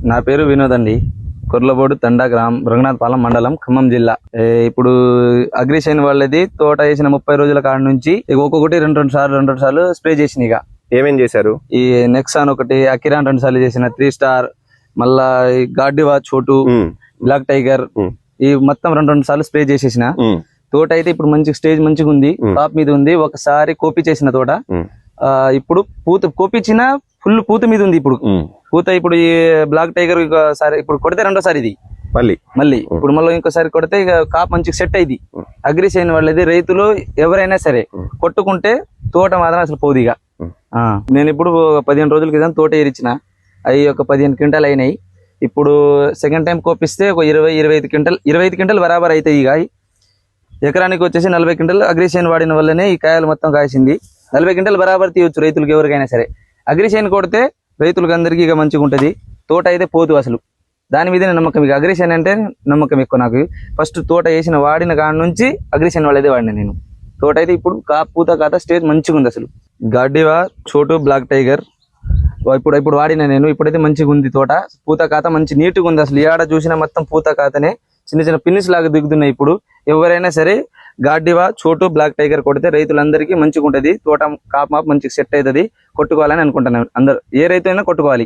నా పేరు వినోద్ అండి. కొర్లబోడు తండా గ్రామం, రంగనాథపాలెం మండలం, ఖమ్మం జిల్లా. ఇప్పుడు అగ్రిషైన్ వాళ్ళది తోట వేసిన 30 రోజుల కాడ నుంచి ఒక్కొక్కటి రెండు సార్లు స్ప్రే చేసిన. ఇక ఏమేం చేశారు? ఈ నెక్సాన్ ఒకటి, అకిరాన్ 2 సార్లు చేసిన, 3 స్టార్, మళ్ళా ఈ గార్డివా చోటు, బ్లాక్ టైగర్, ఈ మొత్తం రెండు సార్లు స్ప్రే చేసేసిన. తోట అయితే ఇప్పుడు మంచి స్టేజ్ మంచిగా ఉంది, టాప్ మీద ఉంది. ఒకసారి కోపి చేసిన తోట ఇప్పుడు పూత కోపించిన ఫుల్ పూత మీద ఉంది. ఇప్పుడు పూత ఇప్పుడు ఈ బ్లాక్ టైగర్ ఇప్పుడు కొడితే రెండోసారి ఇది మళ్ళీ ఇప్పుడు ఇంకోసారి కొడితే ఇక కాప్ మంచిగా సెట్ అయింది. అగ్రిషైన్ వాళ్ళది రైతులు ఎవరైనా సరే కొట్టుకుంటే తోట మాత్రం అసలు పోదు. ఇక నేను ఇప్పుడు 15 రోజుల క్రితం తోట ఏరిచిన, అవి ఒక 15 క్వింటాలు అయినాయి. ఇప్పుడు సెకండ్ టైం కోపిస్తే ఒక 25 క్వింటల్ బరాబర్ అవుతాయి. ఇక ఎకరానికి వచ్చేసి 40 క్వింటల్ అగ్రిషైన్ వాడిన వల్లనే ఈ కాయలు మొత్తం కాసింది. 40 క్వింటల్ బరాబర్ తీయొచ్చు రైతులకు ఎవరికైనా సరే. అగ్రిషైన్ కొడితే రైతులకు అందరికీ ఇక మంచిగా ఉంటుంది. తోట అయితే పోదు అసలు. దాని మీదనే నమ్మకం. ఇక అగ్రిషైన్ అంటే నమ్మకం ఎక్కువ నాకు. ఫస్ట్ తోట వేసిన వాడిన కాడ నుంచి అగ్రిషైన్ వాళ్ళదే వాడిన నేను. తోట అయితే ఇప్పుడు పూత కాత స్టేజ్ మంచిగా ఉంది అసలు. గార్డివా చోటు, బ్లాక్ టైగర్ ఇప్పుడు వాడిన నేను. ఇప్పుడైతే మంచిగా ఉంది తోట. పూత కాత మంచి నీట్గా ఉంది అసలు. ఏడ చూసినా మొత్తం పూత కాతనే, చిన్న చిన్న పిన్నిస్ లాగా దిగుతున్నాయి. ఇప్పుడు ఎవరైనా సరే గార్డివా చోటు, బ్లాక్ టైగర్ కొడితే రైతులందరికీ మంచిగా ఉంటుంది. తోట కాప్ మాప్ మంచిగా సెట్ అవుతుంది. కొట్టుకోవాలని అనుకుంటున్నాను అందరు. ఏ రైతు అయినా కొట్టుకోవాలి.